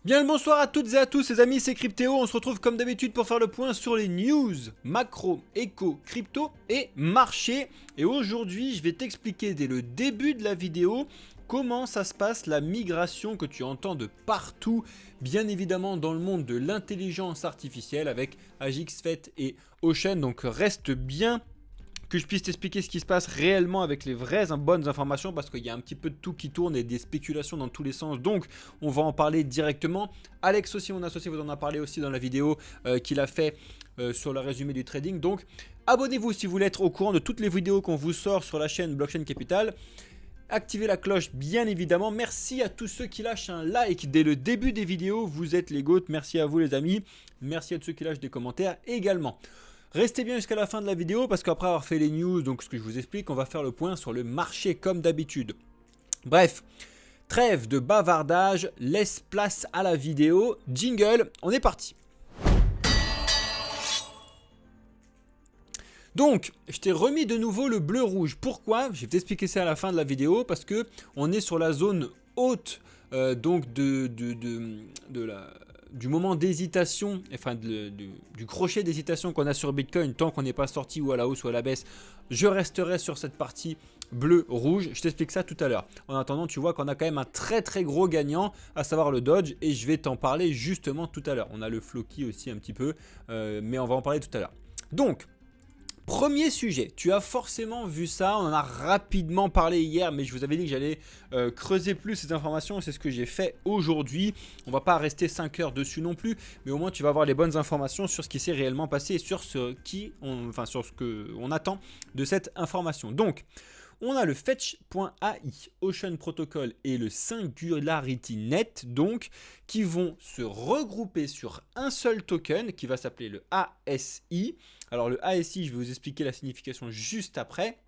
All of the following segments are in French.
Bien le bonsoir à toutes et à tous les amis, c'est Cryptéo, on se retrouve comme d'habitude pour faire le point sur les news, macro, éco, crypto et marché. Et aujourd'hui je vais t'expliquer dès le début de la vidéo comment ça se passe la migration que tu entends de partout, bien évidemment dans le monde de l'intelligence artificielle avec AgixFet et Ocean, donc reste bien que je puisse t'expliquer ce qui se passe réellement avec les vraies bonnes informations parce qu'il y a un petit peu de tout qui tourne et des spéculations dans tous les sens, donc on va en parler directement. Alex aussi, mon associé, vous en a parlé aussi dans la vidéo qu'il a fait sur le résumé du trading, donc abonnez-vous si vous voulez être au courant de toutes les vidéos qu'on vous sort sur la chaîne Blockchain Capital. Activez la cloche bien évidemment, merci à tous ceux qui lâchent un like dès le début des vidéos, vous êtes les GOAT, merci à vous les amis, merci à tous ceux qui lâchent des commentaires également. Restez bien jusqu'à la fin de la vidéo parce qu'après avoir fait les news, donc ce que je vous explique, on va faire le point sur le marché comme d'habitude. Bref, trêve de bavardage, laisse place à la vidéo. Jingle, on est parti. Donc, je t'ai remis de nouveau le bleu-rouge. Pourquoi? Je vais t'expliquer ça à la fin de la vidéo parce que on est sur la zone haute donc du moment d'hésitation, enfin du crochet d'hésitation qu'on a sur Bitcoin, tant qu'on n'est pas sorti ou à la hausse ou à la baisse, je resterai sur cette partie bleu-rouge. Je t'explique ça tout à l'heure. En attendant, tu vois qu'on a quand même un très gros gagnant, à savoir le Dodge, et je vais t'en parler justement tout à l'heure. On a le Floki aussi un petit peu, mais on va en parler tout à l'heure. Donc, premier sujet, tu as forcément vu ça, on en a rapidement parlé hier, mais je vous avais dit que j'allais creuser plus ces informations, c'est ce que j'ai fait aujourd'hui. On va pas rester 5 heures dessus non plus, mais au moins tu vas avoir les bonnes informations sur ce qui s'est réellement passé et sur sur ce qu'on attend de cette information. Donc, on a le Fetch.ai, Ocean Protocol et le SingularityNet, donc, qui vont se regrouper sur un seul token qui va s'appeler le ASI. Alors le ASI, je vais vous expliquer la signification juste après.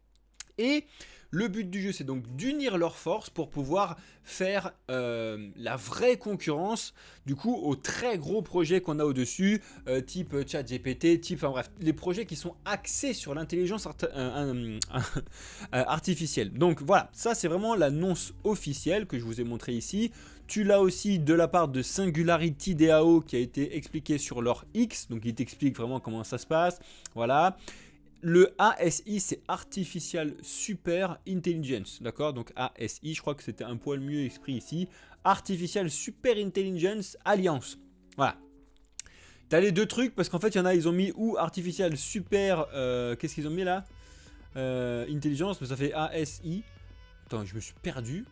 Et le but du jeu, c'est donc d'unir leurs forces pour pouvoir faire la vraie concurrence du coup aux très gros projets qu'on a au-dessus, type ChatGPT, enfin bref, les projets qui sont axés sur l'intelligence artificielle. Donc voilà, ça c'est vraiment l'annonce officielle que je vous ai montré ici. Tu l'as aussi de la part de Singularity DAO qui a été expliqué sur leur X, donc il t'explique vraiment comment ça se passe. Voilà. Le ASI, c'est Artificial Super Intelligence, d'accord? Donc ASI, je crois que c'était un poil mieux exprimé ici. Artificial Super Intelligence Alliance. Voilà. T'as les deux trucs parce qu'en fait, il y en a, ils ont mis ou Artificial Super... qu'est-ce qu'ils ont mis là? Intelligence, mais ça fait ASI. Attends, je me suis perdu.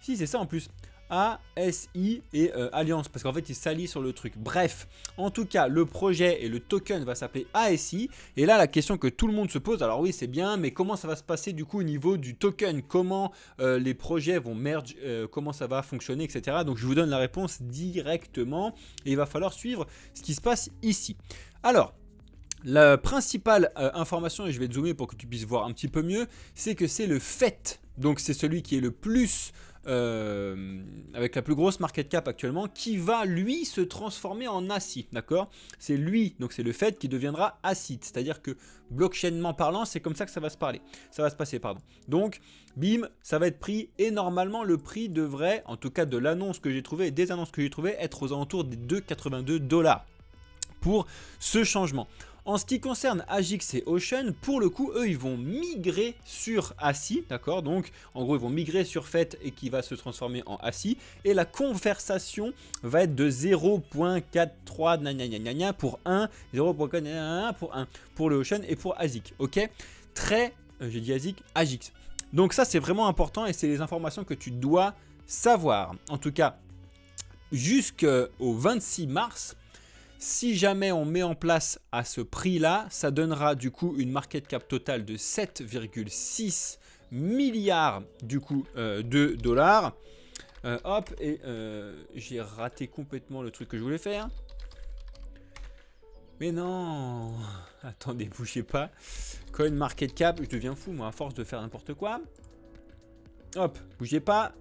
Si, c'est ça en plus. ASI et Alliance, parce qu'en fait ils s'allient sur le truc. Bref, en tout cas le projet et le token va s'appeler ASI, et là la question que tout le monde se pose, alors oui c'est bien, mais comment ça va se passer du coup au niveau du token, comment les projets vont merge, comment ça va fonctionner, etc. Donc je vous donne la réponse directement et il va falloir suivre ce qui se passe ici. Alors la principale information, et je vais te zoomer pour que tu puisses voir un petit peu mieux, c'est que c'est le FET, donc c'est celui qui est le plus avec la plus grosse market cap actuellement, qui va lui se transformer en ASI, d'accord? C'est lui, donc c'est le FET qui deviendra ASI, c'est-à-dire que blockchainement parlant, c'est comme ça que ça va se passer, pardon. Donc, bim, ça va être pris, et normalement le prix devrait, en tout cas de l'annonce que j'ai trouvée et des annonces que j'ai trouvées, être aux alentours des 2,82$ pour ce changement. En ce qui concerne Agix et Ocean, pour le coup, eux, ils vont migrer sur ASI, d'accord? Donc, en gros, ils vont migrer sur FET et qui va se transformer en ASI. Et la conversation va être de 0.43 pour 1, 0.4 pour 1, pour le Ocean et pour ASIC, ok? J'ai dit ASIC, Agix. Donc ça, c'est vraiment important et c'est les informations que tu dois savoir. En tout cas, jusqu'au 26 mars, si jamais on met en place à ce prix-là, ça donnera du coup une market cap totale de 7,6 milliards du coup de dollars. Hop, et j'ai raté complètement le truc que je voulais faire. Mais non, attendez, bougez pas. Coin market cap, je deviens fou moi à force de faire n'importe quoi. Hop, bougez pas.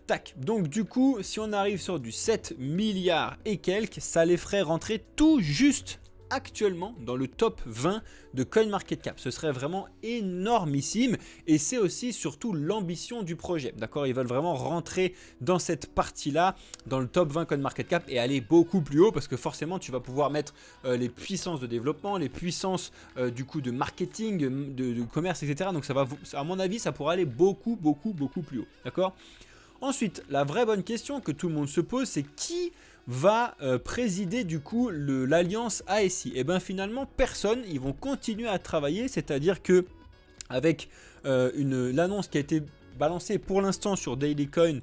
Tac, donc du coup si on arrive sur du 7 milliards et quelques, ça les ferait rentrer tout juste actuellement dans le top 20 de CoinMarketCap. Ce serait vraiment énormissime et c'est aussi surtout l'ambition du projet. D'accord, ils veulent vraiment rentrer dans cette partie-là, dans le top 20 CoinMarketCap et aller beaucoup plus haut parce que forcément tu vas pouvoir mettre les puissances de développement, les puissances du coup de marketing, de commerce, etc. Donc ça va, à mon avis, ça pourra aller beaucoup plus haut. D'accord. Ensuite, la vraie bonne question que tout le monde se pose, c'est qui va présider du coup l'alliance ASI? Et bien finalement personne, ils vont continuer à travailler, c'est-à-dire que avec l'annonce qui a été balancée pour l'instant sur Daily Coin,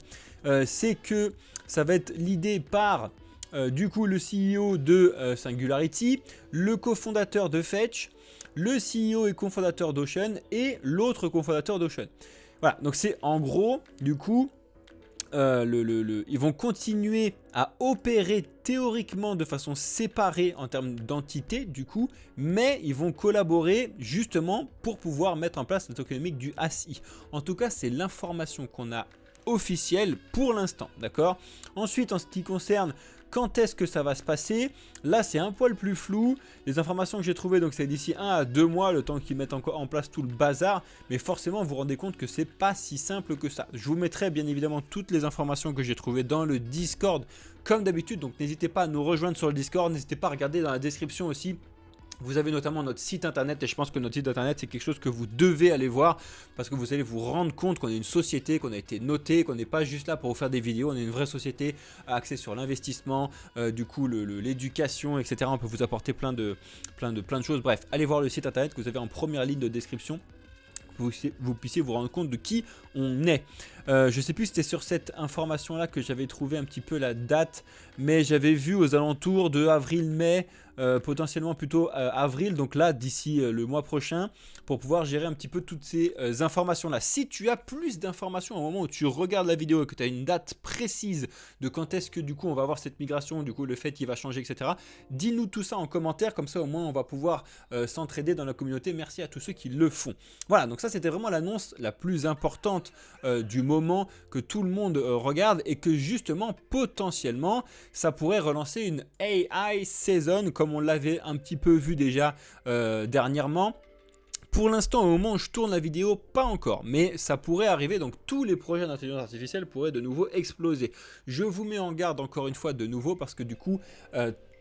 c'est que ça va être l'idée par du coup le CEO de Singularity, le cofondateur de Fetch, le CEO et cofondateur d'Ocean et l'autre cofondateur d'Ocean. Voilà, donc c'est en gros du coup ils vont continuer à opérer théoriquement de façon séparée en termes d'entité du coup, mais ils vont collaborer justement pour pouvoir mettre en place la tokenomique du ASI. En tout cas, c'est l'information qu'on a officielle pour l'instant, d'accord. Ensuite, en ce qui concerne quand est-ce que ça va se passer, là c'est un poil plus flou. Les informations que j'ai trouvées, donc c'est d'ici 1 à 2 mois, le temps qu'ils mettent encore en place tout le bazar. Mais forcément, vous vous rendez compte que c'est pas si simple que ça. Je vous mettrai bien évidemment toutes les informations que j'ai trouvées dans le Discord, comme d'habitude. Donc n'hésitez pas à nous rejoindre sur le Discord, n'hésitez pas à regarder dans la description aussi. Vous avez notamment notre site internet et je pense que notre site internet c'est quelque chose que vous devez aller voir parce que vous allez vous rendre compte qu'on est une société, qu'on a été noté, qu'on n'est pas juste là pour vous faire des vidéos, on est une vraie société axée sur l'investissement, du coup l'éducation, etc. On peut vous apporter plein de choses. Bref, allez voir le site internet que vous avez en première ligne de description. Vous puissiez vous rendre compte de qui on est. Je sais plus si c'était sur cette information là que j'avais trouvé un petit peu la date, mais j'avais vu aux alentours de avril-mai, potentiellement plutôt avril, donc là d'ici le mois prochain, pour pouvoir gérer un petit peu toutes ces informations là. Si tu as plus d'informations au moment où tu regardes la vidéo et que tu as une date précise de quand est-ce que du coup on va avoir cette migration, du coup le fait qu'il va changer, etc. Dis-nous tout ça en commentaire, comme ça au moins on va pouvoir s'entraider dans la communauté. Merci à tous ceux qui le font. Voilà, donc ça c'était vraiment l'annonce la plus importante du moment que tout le monde regarde et que justement potentiellement ça pourrait relancer une AI season comme on l'avait un petit peu vu déjà dernièrement. Pour l'instant, au moment où je tourne la vidéo, pas encore, mais ça pourrait arriver, donc tous les projets d'intelligence artificielle pourraient de nouveau exploser. Je vous mets en garde encore une fois de nouveau parce que du coup,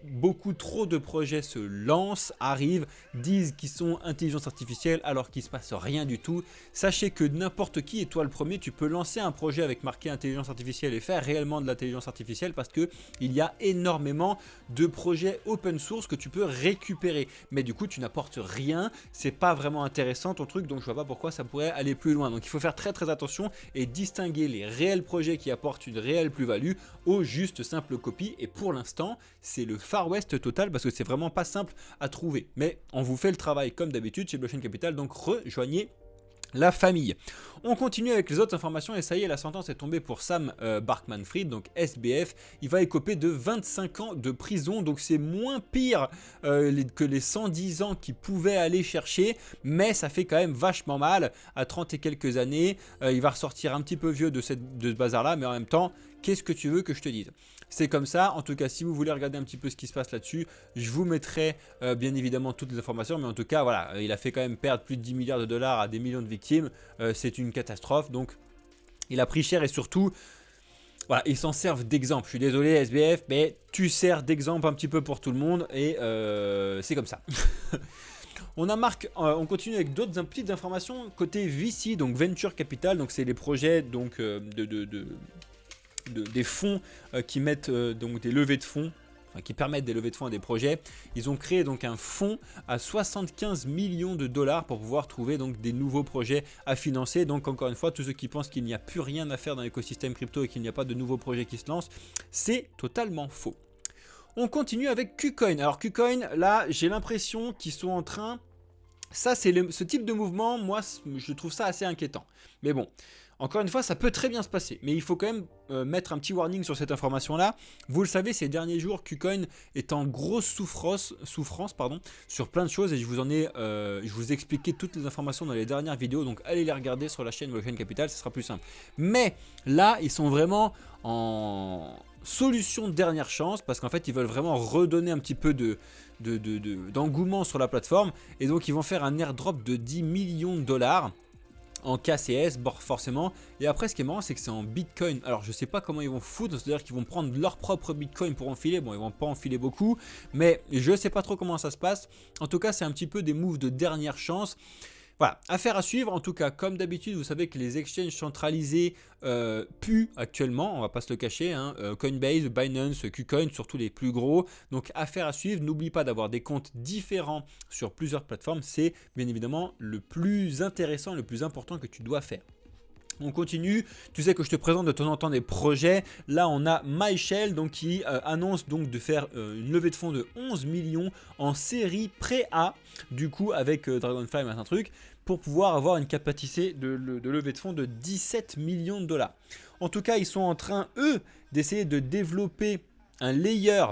beaucoup trop de projets se lancent, arrivent, disent qu'ils sont intelligence artificielle alors qu'il ne se passe rien du tout. Sachez que n'importe qui, et toi le premier, tu peux lancer un projet avec marqué intelligence artificielle et faire réellement de l'intelligence artificielle parce qu'il y a énormément de projets open source que tu peux récupérer. Mais du coup, tu n'apportes rien, c'est pas vraiment intéressant ton truc, donc je vois pas pourquoi ça pourrait aller plus loin. Donc il faut faire très attention et distinguer les réels projets qui apportent une réelle plus-value aux juste simples copies. Et pour l'instant, c'est le Far West total parce que c'est vraiment pas simple à trouver. Mais on vous fait le travail comme d'habitude chez Blockchain Capital, donc rejoignez la famille. On continue avec les autres informations et ça y est, la sentence est tombée pour Sam Bankman-Fried, donc SBF. Il va écoper de 25 ans de prison, donc c'est moins pire que les 110 ans qu'il pouvait aller chercher, mais ça fait quand même vachement mal à 30 et quelques années. Il va ressortir un petit peu vieux de ce bazar-là, mais en même temps, qu'est-ce que tu veux que je te dise? C'est comme ça. En tout cas, si vous voulez regarder un petit peu ce qui se passe là-dessus, je vous mettrai bien évidemment toutes les informations. Mais en tout cas, voilà, il a fait quand même perdre plus de 10 milliards de dollars à des millions de victimes. C'est une catastrophe. Donc, il a pris cher et surtout, voilà, ils s'en servent d'exemple. Je suis désolé SBF, mais tu sers d'exemple un petit peu pour tout le monde et c'est comme ça. On continue avec d'autres petites informations côté VC, donc Venture Capital. Donc, c'est les projets donc, des fonds qui mettent donc des levées de fonds, enfin, qui permettent des levées de fonds à des projets. Ils ont créé donc un fonds à 75 millions de dollars pour pouvoir trouver donc des nouveaux projets à financer. Donc encore une fois, tous ceux qui pensent qu'il n'y a plus rien à faire dans l'écosystème crypto et qu'il n'y a pas de nouveaux projets qui se lancent, c'est totalement faux. On continue avec KuCoin. Alors KuCoin, là j'ai l'impression qu'ils sont en train... Ça c'est ce type de mouvement, moi je trouve ça assez inquiétant. Mais bon, encore une fois, ça peut très bien se passer, mais il faut quand même mettre un petit warning sur cette information-là. Vous le savez, ces derniers jours, KuCoin est en grosse souffrance sur plein de choses et je vous ai expliqué toutes les informations dans les dernières vidéos, donc allez les regarder sur la chaîne Blockchain Capital, ce sera plus simple. Mais là, ils sont vraiment solution de dernière chance, parce qu'en fait ils veulent vraiment redonner un petit peu d'engouement sur la plateforme, et donc ils vont faire un airdrop de 10 millions de dollars en KCS forcément. Et après ce qui est marrant, c'est que c'est en Bitcoin. Alors je sais pas comment ils vont foutre, c'est à dire qu'ils vont prendre leur propre Bitcoin pour enfiler. Bon, ils vont pas enfiler beaucoup, mais je sais pas trop comment ça se passe. En tout cas, c'est un petit peu des moves de dernière chance. Voilà, affaire à suivre. En tout cas, comme d'habitude, vous savez que les exchanges centralisés puent actuellement, on va pas se le cacher, hein, Coinbase, Binance, KuCoin, surtout les plus gros. Donc affaire à suivre. N'oublie pas d'avoir des comptes différents sur plusieurs plateformes. C'est bien évidemment le plus intéressant, le plus important que tu dois faire. On continue, tu sais que je te présente de temps en temps des projets. Là on a MyShell donc, qui annonce donc de faire une levée de fonds de 11 millions en série pré-A, du coup avec Dragonfly, un truc, pour pouvoir avoir une capacité de levée de fonds de 17 millions de dollars. En tout cas, ils sont en train, eux, d'essayer de développer un layer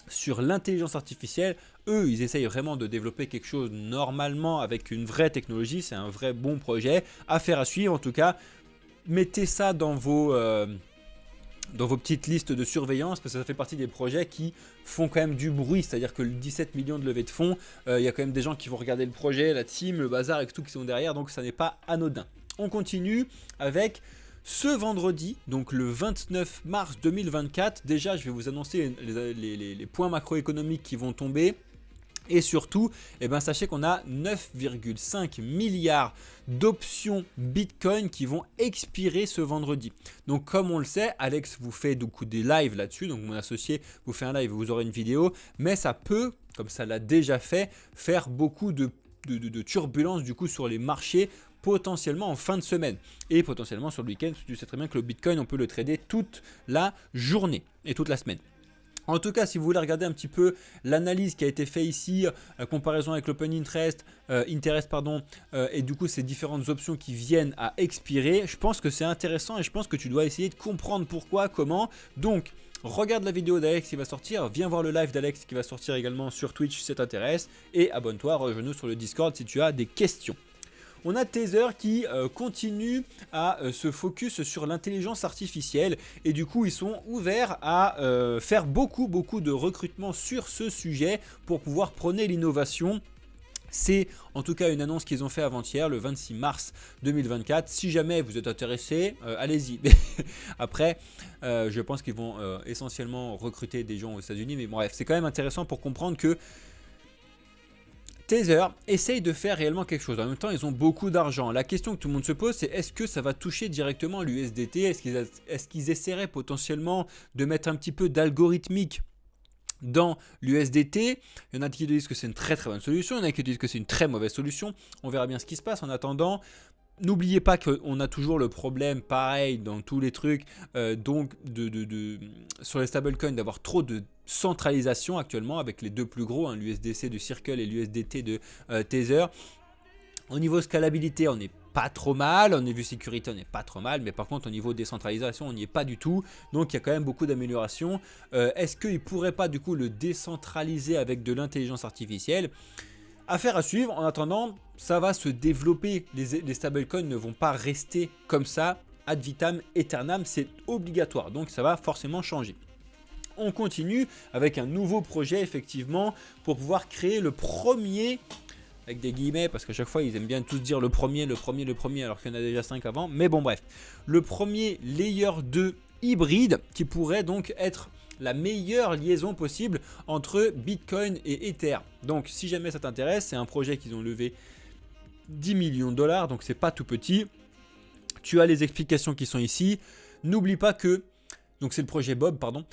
sur l'intelligence artificielle. Eux, ils essayent vraiment de développer quelque chose normalement avec une vraie technologie. C'est un vrai bon projet. Affaire à suivre en tout cas. Mettez ça dans vos petites listes de surveillance, parce que ça fait partie des projets qui font quand même du bruit. C'est-à-dire que le 17 millions de levée de fonds, il y a quand même des gens qui vont regarder le projet, la team, le bazar et tout qui sont derrière. Donc ça n'est pas anodin. On continue avec ce vendredi, donc le 29 mars 2024. Déjà, je vais vous annoncer les points macroéconomiques qui vont tomber. Et surtout, sachez qu'on a 9,5 milliards d'options Bitcoin qui vont expirer ce vendredi. Donc comme on le sait, Alex vous fait des lives là-dessus. Donc mon associé vous fait un live, vous aurez une vidéo. Mais ça peut, comme ça l'a déjà fait, faire beaucoup de turbulences du coup sur les marchés, potentiellement en fin de semaine. Et potentiellement sur le week-end. Tu sais très bien que le Bitcoin, on peut le trader toute la journée et toute la semaine. En tout cas, si vous voulez regarder un petit peu l'analyse qui a été faite ici, comparaison avec l'Open Interest, et du coup ces différentes options qui viennent à expirer, je pense que c'est intéressant et je pense que tu dois essayer de comprendre pourquoi, comment. Donc, regarde la vidéo d'Alex qui va sortir, viens voir le live d'Alex qui va sortir également sur Twitch si ça t'intéresse, et abonne-toi, rejoins-nous sur le Discord si tu as des questions. On a Tether qui continue à se focus sur l'intelligence artificielle, et du coup ils sont ouverts à faire beaucoup de recrutement sur ce sujet pour pouvoir prôner l'innovation. C'est en tout cas une annonce qu'ils ont fait avant-hier, le 26 mars 2024. Si jamais vous êtes intéressé, allez-y. Après, je pense qu'ils vont essentiellement recruter des gens aux États-Unis, mais bref, c'est quand même intéressant pour comprendre que Tether essaye de faire réellement quelque chose. En même temps, ils ont beaucoup d'argent. La question que tout le monde se pose, c'est est-ce que ça va toucher directement l'USDT? Est-ce qu'ils essaieraient potentiellement de mettre un petit peu d'algorithmique dans l'USDT? Il y en a qui disent que c'est une très bonne solution, il y en a qui disent que c'est une très mauvaise solution. On verra bien ce qui se passe. En attendant, n'oubliez pas qu'on a toujours le problème, pareil dans tous les trucs, sur les stablecoins, d'avoir trop de centralisation actuellement avec les deux plus gros, l'USDC de Circle et l'USDT de Tether. Au niveau scalabilité, on n'est pas trop mal, au niveau sécurité, on n'est pas trop mal, mais par contre au niveau décentralisation, on n'y est pas du tout. Donc il y a quand même beaucoup d'améliorations. Est-ce qu'ils ne pourraient pas du coup le décentraliser avec de l'intelligence artificielle? Affaire à suivre. En attendant, ça va se développer. Les stablecoins ne vont pas rester comme ça ad vitam aeternam, c'est obligatoire. Donc ça va forcément changer. On continue avec un nouveau projet effectivement pour pouvoir créer le premier, avec des guillemets parce qu'à chaque fois ils aiment bien tous dire le premier alors qu'il y en a déjà 5 avant. Mais bon bref, le premier layer 2 hybride qui pourrait donc être la meilleure liaison possible entre Bitcoin et Ether. Donc si jamais ça t'intéresse, c'est un projet qu'ils ont levé 10 millions de dollars, donc c'est pas tout petit. Tu as les explications qui sont ici. N'oublie pas que, donc c'est le projet Bob, pardon.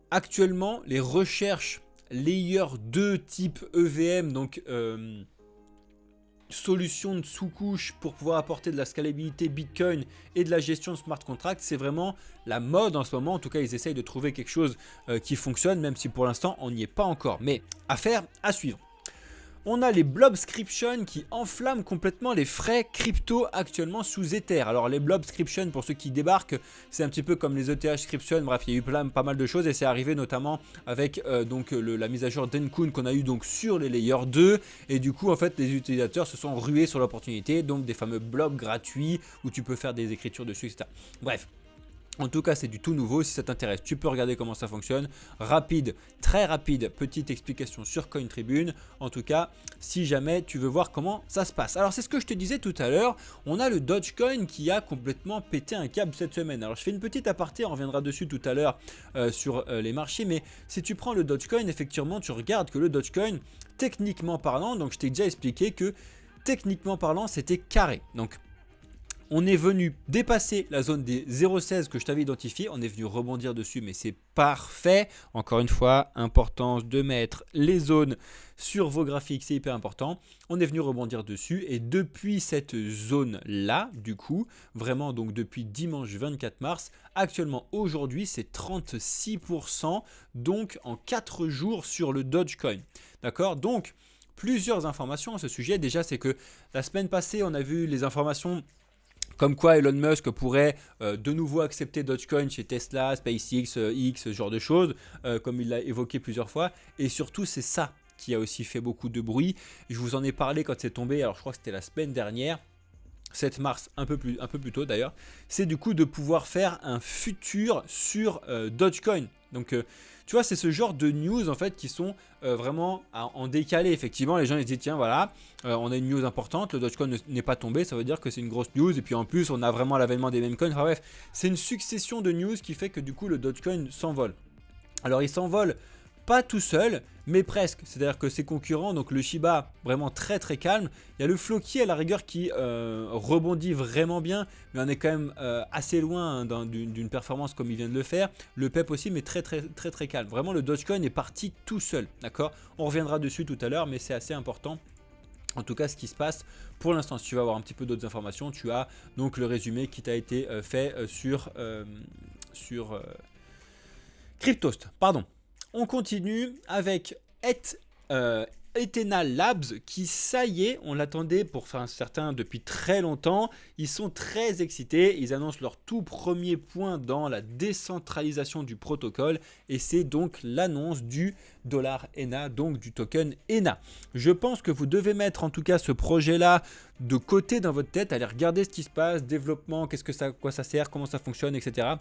Actuellement, les recherches Layer 2 type EVM, donc solution de sous-couche pour pouvoir apporter de la scalabilité Bitcoin et de la gestion de smart contracts, c'est vraiment la mode en ce moment. En tout cas, ils essayent de trouver quelque chose qui fonctionne, même si pour l'instant, on n'y est pas encore. Mais affaire à suivre. On a les Blobscription qui enflamment complètement les frais crypto actuellement sous Ether. Alors les Blobscription, pour ceux qui débarquent, c'est un petit peu comme les ETHscription. Bref, il y a eu pas mal de choses et c'est arrivé notamment avec la mise à jour d'Encun qu'on a eu donc sur les layers 2. Et du coup, en fait, les utilisateurs se sont rués sur l'opportunité, donc des fameux blobs gratuits où tu peux faire des écritures dessus, etc. Bref. En tout cas, c'est du tout nouveau. Si ça t'intéresse, tu peux regarder comment ça fonctionne. Rapide, très rapide, petite explication sur CoinTribune. En tout cas, si jamais tu veux voir comment ça se passe. Alors, c'est ce que je te disais tout à l'heure. On a le Dogecoin qui a complètement pété un câble cette semaine. Alors, je fais une petite aparté, on reviendra dessus tout à l'heure sur les marchés. Mais si tu prends le Dogecoin, effectivement, tu regardes que le Dogecoin, techniquement parlant, donc je t'ai déjà expliqué que techniquement parlant, c'était carré. Donc, on est venu dépasser la zone des 0,16 que je t'avais identifié. On est venu rebondir dessus, mais c'est parfait. Encore une fois, importance de mettre les zones sur vos graphiques, c'est hyper important. On est venu rebondir dessus et depuis cette zone-là, du coup, vraiment donc depuis dimanche 24 mars, actuellement aujourd'hui, c'est 36%, donc en 4 jours sur le Dogecoin. D'accord ? Donc, plusieurs informations à ce sujet. Déjà, c'est que la semaine passée, on a vu les informations comme quoi Elon Musk pourrait de nouveau accepter Dogecoin chez Tesla, SpaceX, X, ce genre de choses, comme il l'a évoqué plusieurs fois. Et surtout, c'est ça qui a aussi fait beaucoup de bruit. Je vous en ai parlé quand c'est tombé, alors je crois que c'était la semaine dernière, 7 mars, un peu plus tôt d'ailleurs. C'est du coup de pouvoir faire un futur sur Dogecoin. Donc tu vois, c'est ce genre de news en fait qui sont vraiment en décalé. Effectivement, les gens ils se disent tiens voilà, on a une news importante, le Dogecoin n'est pas tombé, ça veut dire que c'est une grosse news. Et puis en plus, on a vraiment l'avènement des meme coins. Enfin bref, c'est une succession de news qui fait que du coup le Dogecoin s'envole. Alors il s'envole pas tout seul, mais presque. C'est-à-dire que ses concurrents, donc le Shiba, vraiment très très calme. Il y a le Floki à la rigueur qui rebondit vraiment bien, mais on est quand même assez loin d'une performance comme il vient de le faire. Le PEP aussi, mais très très très très calme. Vraiment, le Dogecoin est parti tout seul, d'accord ? On reviendra dessus tout à l'heure, mais c'est assez important. En tout cas, ce qui se passe pour l'instant, si tu veux avoir un petit peu d'autres informations, tu as donc le résumé qui t'a été fait sur Cryptost, pardon. On continue avec Eternal Labs qui, ça y est, on l'attendait pour certains depuis très longtemps. Ils sont très excités. Ils annoncent leur tout premier point dans la décentralisation du protocole et c'est donc l'annonce du dollar ENA, donc du token ENA. Je pense que vous devez mettre en tout cas ce projet-là de côté dans votre tête, aller regarder ce qui se passe, développement, quoi ça sert, comment ça fonctionne, etc.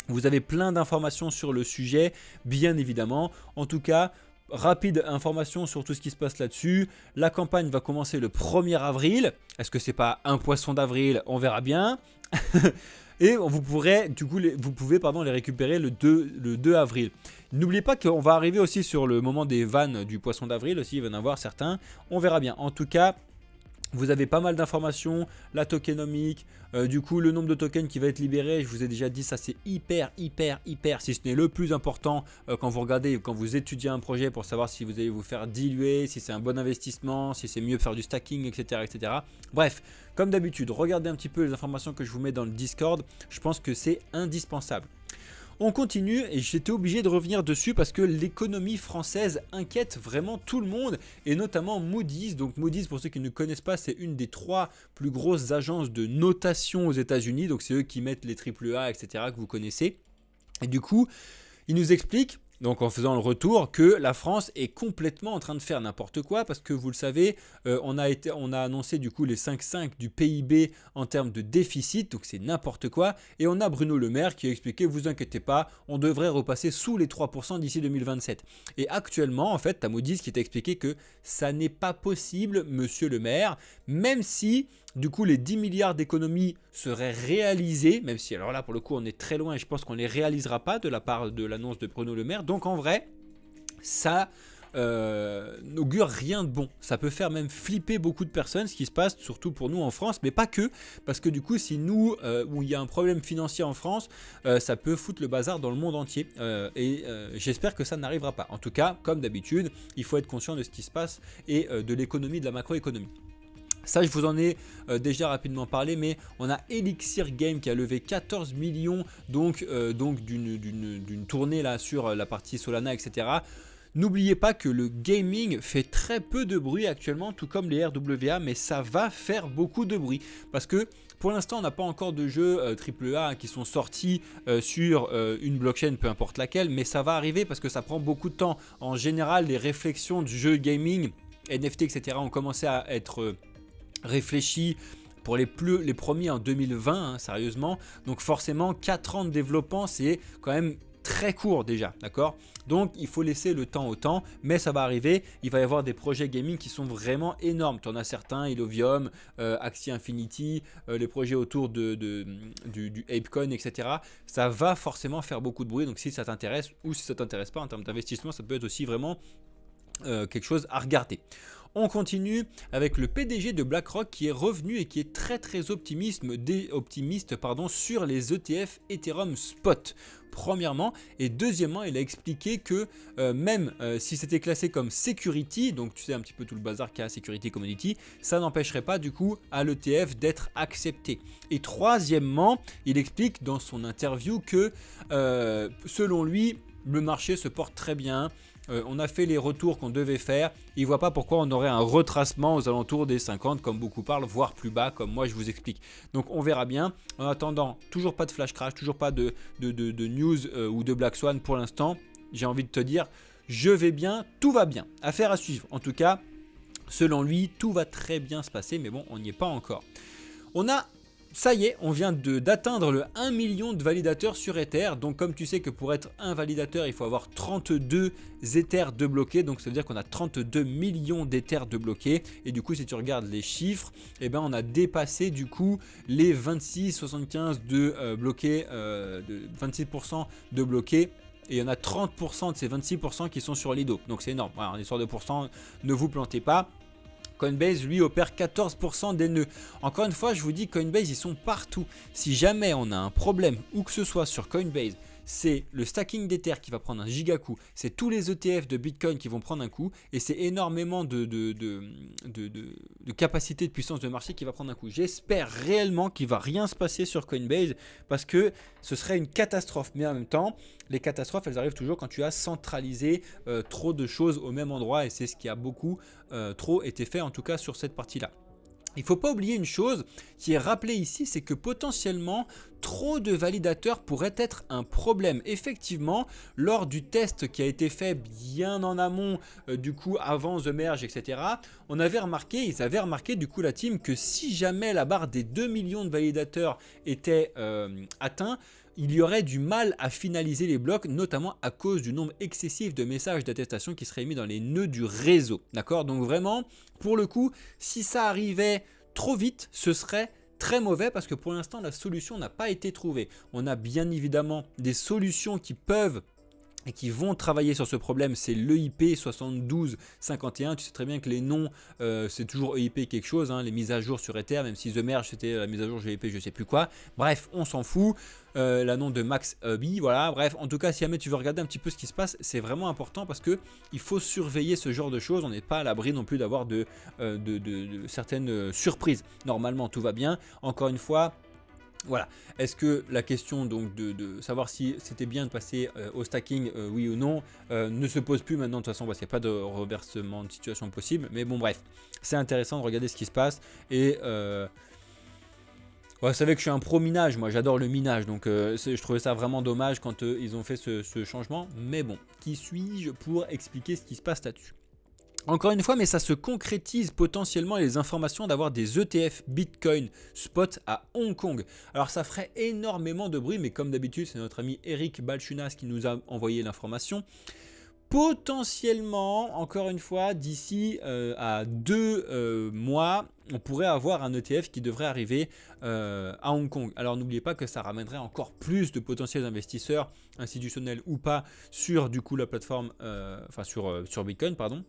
Vous avez plein d'informations sur le sujet, bien évidemment. En tout cas, rapide information sur tout ce qui se passe là-dessus. La campagne va commencer le 1er avril. Est-ce que c'est pas un poisson d'avril? On verra bien. Et vous pouvez les récupérer le 2 avril. N'oubliez pas qu'on va arriver aussi sur le moment des vannes du poisson d'avril aussi. Il va y en avoir certains. On verra bien. En tout cas, vous avez pas mal d'informations, la tokenomique, du coup le nombre de tokens qui va être libéré, je vous ai déjà dit ça c'est hyper, si ce n'est le plus important quand vous regardez, quand vous étudiez un projet pour savoir si vous allez vous faire diluer, si c'est un bon investissement, si c'est mieux de faire du stacking, etc. Bref, comme d'habitude, regardez un petit peu les informations que je vous mets dans le Discord, je pense que c'est indispensable. On continue et j'étais obligé de revenir dessus parce que l'économie française inquiète vraiment tout le monde et notamment Moody's. Donc Moody's, pour ceux qui ne connaissent pas, c'est une des 3 plus grosses agences de notation aux États-Unis. Donc c'est eux qui mettent les AAA, etc. que vous connaissez. Et du coup, ils nous expliquent, donc en faisant le retour, que la France est complètement en train de faire n'importe quoi parce que vous le savez, on a annoncé du coup les 5,5 du PIB en termes de déficit, donc c'est n'importe quoi. Et on a Bruno Le Maire qui a expliqué, vous inquiétez pas, on devrait repasser sous les 3% d'ici 2027. Et actuellement, en fait, t'as Moody's qui t'a expliqué que ça n'est pas possible, monsieur le maire, même si du coup les 10 milliards d'économies seraient réalisés, même si alors là pour le coup on est très loin et je pense qu'on ne les réalisera pas de la part de l'annonce de Bruno Le Maire. Donc en vrai, ça n'augure rien de bon. Ça peut faire même flipper beaucoup de personnes, ce qui se passe surtout pour nous en France, mais pas que, parce que du coup si nous, où il y a un problème financier en France, ça peut foutre le bazar dans le monde entier et j'espère que ça n'arrivera pas. En tout cas, comme d'habitude, il faut être conscient de ce qui se passe et de l'économie, de la macroéconomie. Ça, je vous en ai déjà rapidement parlé, mais on a Elixir Game qui a levé 14 millions donc d'une tournée là sur la partie Solana, etc. N'oubliez pas que le gaming fait très peu de bruit actuellement, tout comme les RWA, mais ça va faire beaucoup de bruit. Parce que pour l'instant, on n'a pas encore de jeux AAA qui sont sortis sur une blockchain, peu importe laquelle, mais ça va arriver parce que ça prend beaucoup de temps. En général, les réflexions du jeu gaming, NFT, etc. ont commencé à être réfléchies pour les premiers en 2020, hein, sérieusement. Donc forcément, 4 ans de développement, c'est quand même très court déjà, d'accord? Donc il faut laisser le temps au temps, mais ça va arriver. Il va y avoir des projets gaming qui sont vraiment énormes. Tu en as certains, Illovium, Axie Infinity, les projets autour du ApeCoin, etc. Ça va forcément faire beaucoup de bruit. Donc si ça t'intéresse ou si ça t'intéresse pas en termes d'investissement, ça peut être aussi vraiment quelque chose à regarder. On continue avec le PDG de BlackRock qui est revenu et qui est très optimiste sur les ETF Ethereum Spot. Premièrement, et deuxièmement, il a expliqué que même si c'était classé comme security, donc tu sais un petit peu tout le bazar qu'il y a security commodity, ça n'empêcherait pas du coup à l'ETF d'être accepté. Et troisièmement, il explique dans son interview que selon lui, le marché se porte très bien. On a fait les retours qu'on devait faire. Il ne voit pas pourquoi on aurait un retracement aux alentours des 50 comme beaucoup parlent, voire plus bas comme moi je vous explique. Donc on verra bien. En attendant, toujours pas de flash crash, toujours pas de news ou de Black Swan pour l'instant. J'ai envie de te dire, je vais bien, tout va bien. Affaire à suivre. En tout cas, selon lui, tout va très bien se passer, mais bon, on n'y est pas encore. Ça y est, on vient d'atteindre le 1 million de validateurs sur Ether. Donc comme tu sais que pour être un validateur, il faut avoir 32 Ethers de bloqués. Donc ça veut dire qu'on a 32 millions d'Ethers de bloqués. Et du coup, si tu regardes les chiffres, eh ben, on a dépassé du coup les 26,75 de bloqués, de 26% de bloqués. Et il y en a 30% de ces 26% qui sont sur Lido. Donc c'est énorme. Voilà, en histoire de pourcent, ne vous plantez pas. Coinbase, lui, opère 14% des nœuds. Encore une fois, je vous dis, Coinbase, ils sont partout. Si jamais on a un problème, où que ce soit sur Coinbase, c'est le stacking d'Ether qui va prendre un giga coup, c'est tous les ETF de Bitcoin qui vont prendre un coup, et c'est énormément de capacité de puissance de marché qui va prendre un coup. J'espère réellement qu'il ne va rien se passer sur Coinbase, parce que ce serait une catastrophe. Mais en même temps, les catastrophes, elles arrivent toujours quand tu as centralisé trop de choses au même endroit, et c'est ce qui a beaucoup trop été fait, en tout cas sur cette partie-là. Il ne faut pas oublier une chose qui est rappelée ici, c'est que potentiellement, trop de validateurs pourrait être un problème. Effectivement, lors du test qui a été fait bien en amont, du coup avant The Merge, etc., ils avaient remarqué du coup la team que si jamais la barre des 2 millions de validateurs était atteinte, il y aurait du mal à finaliser les blocs, notamment à cause du nombre excessif de messages d'attestation qui seraient émis dans les nœuds du réseau. D'accord? Donc vraiment, pour le coup, si ça arrivait trop vite, ce serait très mauvais parce que pour l'instant, la solution n'a pas été trouvée. On a bien évidemment des solutions qui peuvent et qui vont travailler sur ce problème, c'est l'EIP 7251. Tu sais très bien que les noms, c'est toujours EIP quelque chose, hein, les mises à jour sur Ether, même si The Merge c'était la mise à jour GEP, je sais plus quoi. Bref, on s'en fout. La nom de Max Hubby, voilà. Bref, en tout cas, si jamais tu veux regarder un petit peu ce qui se passe, c'est vraiment important parce que il faut surveiller ce genre de choses. On n'est pas à l'abri non plus d'avoir de certaines surprises. Normalement, tout va bien. Encore une fois. Voilà, est-ce que la question donc de savoir si c'était bien de passer au stacking, oui ou non, ne se pose plus maintenant de toute façon parce qu'il n'y a pas de reversement de situation possible. Mais bon bref, c'est intéressant de regarder ce qui se passe. Et vous savez que je suis un pro minage, moi j'adore le minage. Donc je trouvais ça vraiment dommage quand ils ont fait ce changement. Mais bon, qui suis-je pour expliquer ce qui se passe là-dessus ? Encore une fois, mais ça se concrétise potentiellement les informations d'avoir des ETF Bitcoin spot à Hong Kong. Alors ça ferait énormément de bruit, mais comme d'habitude, c'est notre ami Eric Balchunas qui nous a envoyé l'information. Potentiellement, encore une fois, d'ici à 2 mois, on pourrait avoir un ETF qui devrait arriver à Hong Kong. Alors n'oubliez pas que ça ramènerait encore plus de potentiels investisseurs, institutionnels ou pas, sur du coup la plateforme, sur Bitcoin, pardon.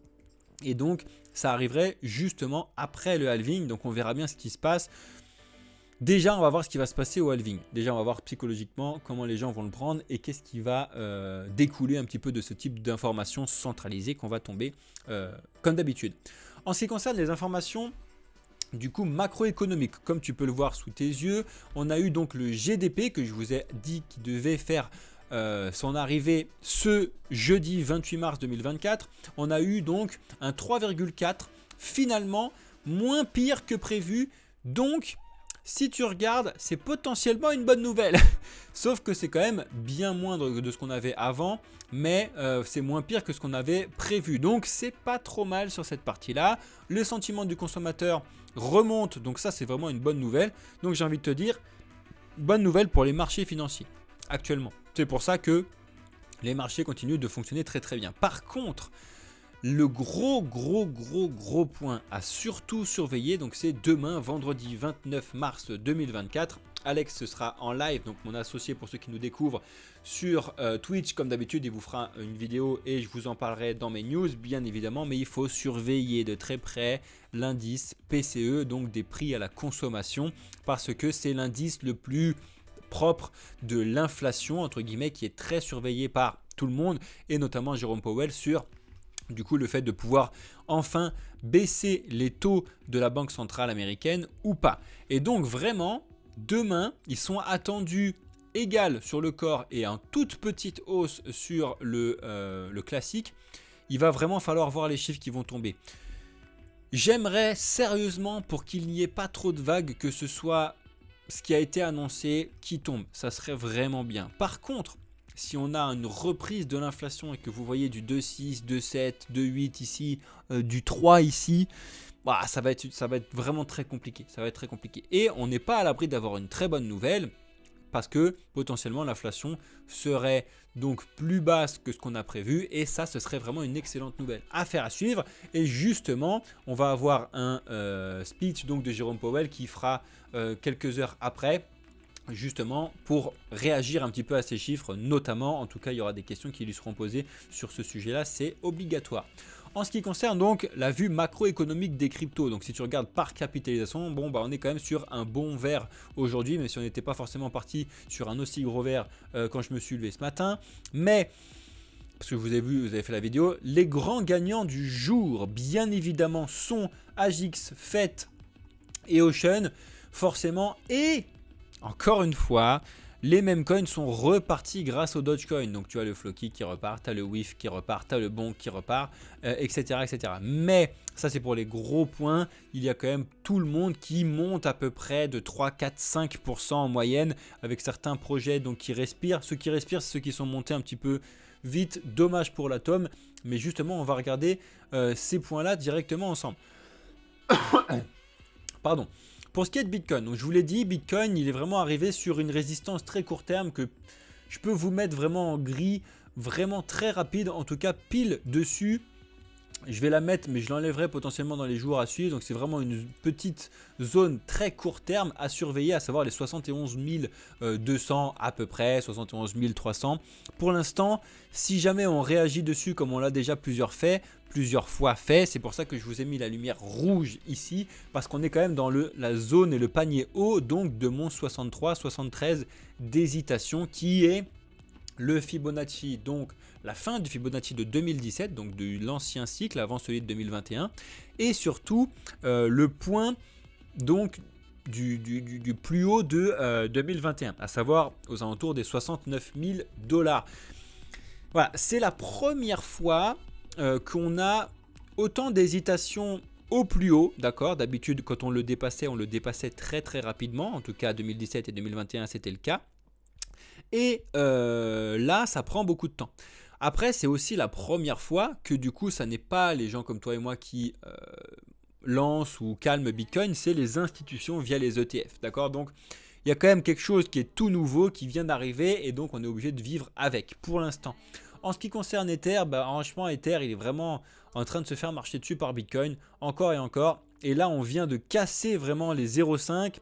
Et donc, ça arriverait justement après le halving. Donc, on verra bien ce qui se passe. Déjà, on va voir ce qui va se passer au halving. Déjà, on va voir psychologiquement comment les gens vont le prendre et qu'est-ce qui va découler un petit peu de ce type d'informations centralisées qu'on va tomber comme d'habitude. En ce qui concerne les informations du coup macroéconomiques, comme tu peux le voir sous tes yeux, on a eu donc le GDP que je vous ai dit qui devait faire son arrivée ce jeudi 28 mars 2024, on a eu donc un 3,4, finalement moins pire que prévu. Donc si tu regardes, c'est potentiellement une bonne nouvelle. Sauf que c'est quand même bien moindre de ce qu'on avait avant, mais c'est moins pire que ce qu'on avait prévu. Donc c'est pas trop mal sur cette partie-là. Le sentiment du consommateur remonte, donc ça c'est vraiment une bonne nouvelle. Donc j'ai envie de te dire, bonne nouvelle pour les marchés financiers actuellement. C'est pour ça que les marchés continuent de fonctionner très très bien. Par contre, le gros point à surtout surveiller, donc c'est demain, vendredi 29 mars 2024. Alex ce sera en live, donc mon associé pour ceux qui nous découvrent sur Twitch comme d'habitude, il vous fera une vidéo et je vous en parlerai dans mes news bien évidemment, mais il faut surveiller de très près l'indice PCE, donc des prix à la consommation, parce que c'est l'indice le plus propre de l'inflation entre guillemets qui est très surveillé par tout le monde et notamment Jérôme Powell sur du coup le fait de pouvoir enfin baisser les taux de la banque centrale américaine ou pas. Et donc vraiment demain ils sont attendus égales sur le corps et en toute petite hausse sur le classique. Il va vraiment falloir voir les chiffres qui vont tomber. J'aimerais sérieusement pour qu'il n'y ait pas trop de vagues que ce soit ce qui a été annoncé qui tombe. Ça serait vraiment bien. Par contre, si on a une reprise de l'inflation et que vous voyez du 2,6, 2,7, 2,8 ici, du 3 ici, bah, ça va être vraiment très compliqué. Ça va être très compliqué. Et on n'est pas à l'abri d'avoir une très bonne nouvelle parce que potentiellement l'inflation serait donc plus basse que ce qu'on a prévu et ça ce serait vraiment une excellente nouvelle. Affaire à suivre et justement on va avoir un speech donc de Jérôme Powell qui fera quelques heures après, justement pour réagir un petit peu à ces chiffres, notamment, en tout cas il y aura des questions qui lui seront posées sur ce sujet là, c'est obligatoire. En ce qui concerne donc la vue macroéconomique des cryptos, donc si tu regardes par capitalisation, bon bah on est quand même sur un bon vert aujourd'hui, même si on n'était pas forcément parti sur un aussi gros vert quand je me suis levé ce matin, mais parce que vous avez vu, vous avez fait la vidéo, les grands gagnants du jour bien évidemment sont AGX, FET et Ocean forcément, et encore une fois, les mêmes coins sont repartis grâce au Dogecoin. Donc tu as le Floki qui repart, tu as le WIF qui repart, tu as le Bonk qui repart, etc., etc. Mais ça c'est pour les gros points. Il y a quand même tout le monde qui monte à peu près de 3, 4, 5% en moyenne avec certains projets donc, qui respirent. Ceux qui respirent, c'est ceux qui sont montés un petit peu vite. Dommage pour l'atome. Mais justement, on va regarder ces points-là directement ensemble. Pardon. Pour ce qui est de Bitcoin, donc je vous l'ai dit, Bitcoin il est vraiment arrivé sur une résistance très court terme que je peux vous mettre vraiment en gris, vraiment très rapide, en tout cas pile dessus. Je vais la mettre mais je l'enlèverai potentiellement dans les jours à suivre, donc c'est vraiment une petite zone très court terme à surveiller, à savoir les 71 200 à peu près, 71 300. Pour l'instant, si jamais on réagit dessus comme on l'a déjà plusieurs fois fait, c'est pour ça que je vous ai mis la lumière rouge ici, parce qu'on est quand même dans la zone et le panier haut donc de mon 63-73 d'hésitation qui est le Fibonacci, donc la fin du Fibonacci de 2017, donc de l'ancien cycle avant celui de 2021, et surtout le point donc du plus haut de 2021, à savoir aux alentours des 69 000 $. Voilà, c'est la première fois qu'on a autant d'hésitation au plus haut, d'accord. D'habitude, quand on le dépassait très très rapidement, en tout cas 2017 et 2021 c'était le cas. Et là, ça prend beaucoup de temps. Après, c'est aussi la première fois que du coup, ça n'est pas les gens comme toi et moi qui lancent ou calment Bitcoin, c'est les institutions via les ETF, d'accord. Donc, il y a quand même quelque chose qui est tout nouveau, qui vient d'arriver et donc on est obligé de vivre avec pour l'instant. En ce qui concerne Ether, bah, franchement, Ether, il est vraiment en train de se faire marcher dessus par Bitcoin, encore et encore. Et là, on vient de casser vraiment les 0,5.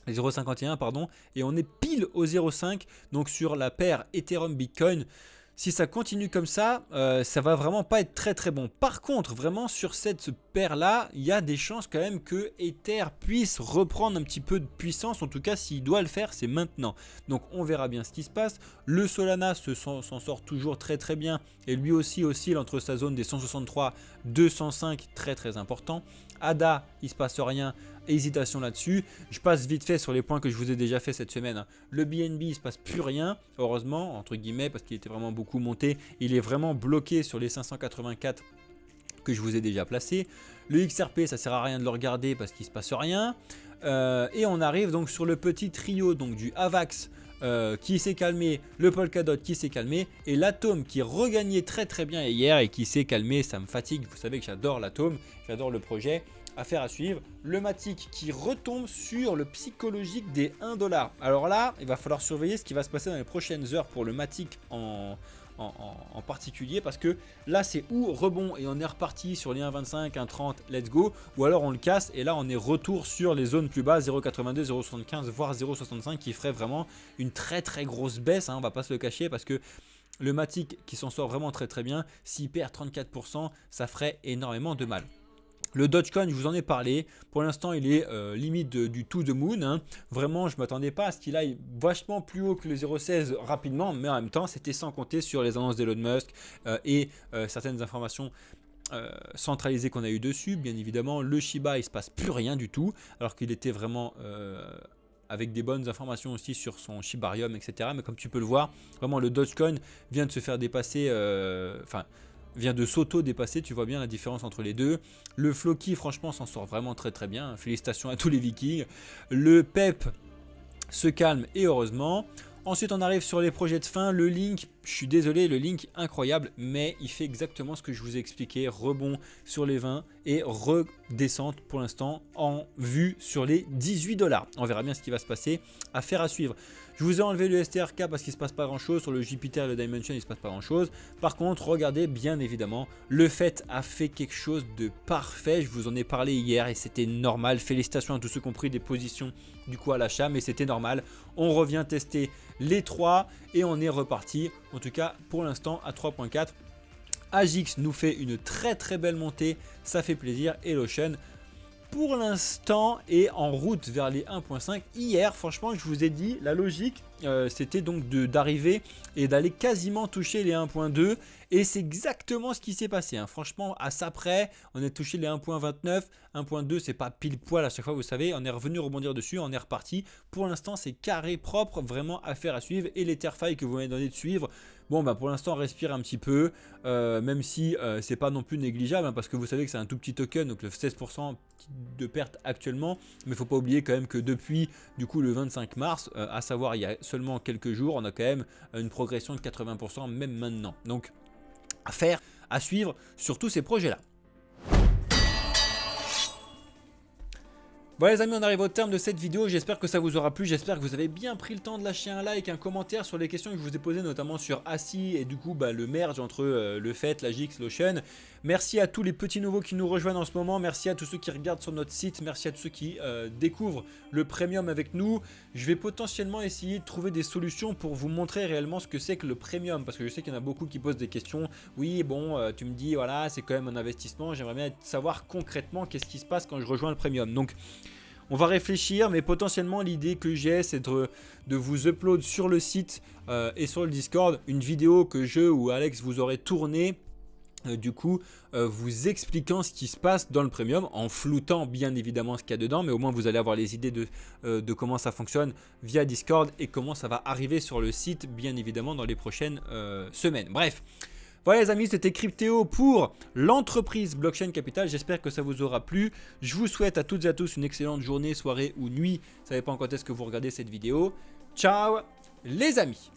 Les 0,51 pardon, et on est pile au 0,5 donc sur la paire Ethereum Bitcoin. Si ça continue comme ça, ça va vraiment pas être très très bon. Par contre, vraiment sur cette paire là, il y a des chances quand même que Ether puisse reprendre un petit peu de puissance. En tout cas, s'il doit le faire, c'est maintenant. Donc on verra bien ce qui se passe. Le Solana s'en sort toujours très très bien et lui aussi oscille entre sa zone des 163 205, très très important. ADA, il se passe rien, hésitation là-dessus. Je passe vite fait sur les points que je vous ai déjà fait cette semaine, hein. Le BNB, il ne se passe plus rien, heureusement, entre guillemets, parce qu'il était vraiment beaucoup monté. Il est vraiment bloqué sur les 584 que je vous ai déjà placé. Le XRP, ça sert à rien de le regarder parce qu'il ne se passe rien. Et on arrive donc sur le petit trio donc du AVAX qui s'est calmé, le Polkadot qui s'est calmé et l'Atom qui regagnait très très bien hier et qui s'est calmé. Ça me fatigue, vous savez que j'adore l'Atom, j'adore le projet. Affaire à suivre. Le Matic qui retombe sur le psychologique des 1$. Alors là, il va falloir surveiller ce qui va se passer dans les prochaines heures pour le Matic en particulier, parce que là c'est ou rebond et on est reparti sur les 1,25, 1,30, let's go, ou alors on le casse et là on est retour sur les zones plus basses, 0,82, 0,75 voire 0,65 qui ferait vraiment une très très grosse baisse, hein, on va pas se le cacher, parce que le Matic qui s'en sort vraiment très très bien, s'il perd 34%, ça ferait énormément de mal. Le Dogecoin, je vous en ai parlé. Pour l'instant, il est limite du to the moon, hein. Vraiment, je ne m'attendais pas à ce qu'il aille vachement plus haut que le 0,16 rapidement. Mais en même temps, c'était sans compter sur les annonces d'Elon Musk et certaines informations centralisées qu'on a eues dessus. Bien évidemment, le Shiba, il ne se passe plus rien du tout. Alors qu'il était vraiment avec des bonnes informations aussi sur son Shibarium, etc. Mais comme tu peux le voir, vraiment, le Dogecoin vient de se faire dépasser... vient de s'auto-dépasser, tu vois bien la différence entre les deux. Le Floki, franchement, s'en sort vraiment très très bien. Félicitations à tous les Vikings. Le PEP se calme et heureusement. Ensuite, on arrive sur les projets de fin. Le Link, je suis désolé, le Link incroyable, mais il fait exactement ce que je vous ai expliqué. Rebond sur les 20 et redescente pour l'instant en vue sur les 18$. On verra bien ce qui va se passer. Affaire à suivre. Je vous ai enlevé le STRK parce qu'il ne se passe pas grand chose. Sur le Jupiter et le Dimension, il ne se passe pas grand chose. Par contre, regardez bien évidemment, le FET a fait quelque chose de parfait. Je vous en ai parlé hier et c'était normal. Félicitations à tous ceux qui ont pris des positions du coup à l'achat, mais c'était normal. On revient tester les 3 et on est reparti. En tout cas, pour l'instant, à 3.4. Agix nous fait une très très belle montée. Ça fait plaisir. Et l'Ocean, pour l'instant, est en route vers les 1.5. Hier, franchement, je vous ai dit, la logique, c'était donc d'arriver et d'aller quasiment toucher les 1.2. Et c'est exactement ce qui s'est passé, hein. Franchement, à ça près, on a touché les 1.29. 1.2, c'est pas pile poil à chaque fois, vous savez. On est revenu rebondir dessus, on est reparti. Pour l'instant, c'est carré propre, vraiment affaire à suivre. Et les terfailles que vous m'avez donné de suivre, bon, bah pour l'instant, respire un petit peu. Même si c'est pas non plus négligeable, hein, parce que vous savez que c'est un tout petit token, donc le 16% de perte actuellement. Mais il faut pas oublier quand même que depuis du coup le 25 mars, à savoir il y a seulement quelques jours, on a quand même une progression de 80% même maintenant. Donc affaire à suivre sur tous ces projets-là. Bon les amis, on arrive au terme de cette vidéo, j'espère que ça vous aura plu, j'espère que vous avez bien pris le temps de lâcher un like, un commentaire sur les questions que je vous ai posées, notamment sur ACI et du coup le merge entre le FET, l'Agix, l'Ocean. Merci à tous les petits nouveaux qui nous rejoignent en ce moment, merci à tous ceux qui regardent sur notre site, merci à tous ceux qui découvrent le premium avec nous. Je vais potentiellement essayer de trouver des solutions pour vous montrer réellement ce que c'est que le premium, parce que je sais qu'il y en a beaucoup qui posent des questions. Oui bon, tu me dis voilà, c'est quand même un investissement, j'aimerais bien savoir concrètement qu'est-ce qui se passe quand je rejoins le premium. Donc on va réfléchir, mais potentiellement l'idée que j'ai, c'est de vous upload sur le site et sur le Discord une vidéo que je ou Alex vous aurez tournée. Vous expliquant ce qui se passe dans le premium, en floutant bien évidemment ce qu'il y a dedans, mais au moins vous allez avoir les idées de comment ça fonctionne via Discord et comment ça va arriver sur le site bien évidemment dans les prochaines semaines. Bref. Voilà les amis, c'était Cryptéo pour l'entreprise Blockchain Capital. J'espère que ça vous aura plu. Je vous souhaite à toutes et à tous une excellente journée, soirée ou nuit. Ça dépend quand est-ce que vous regardez cette vidéo. Ciao les amis.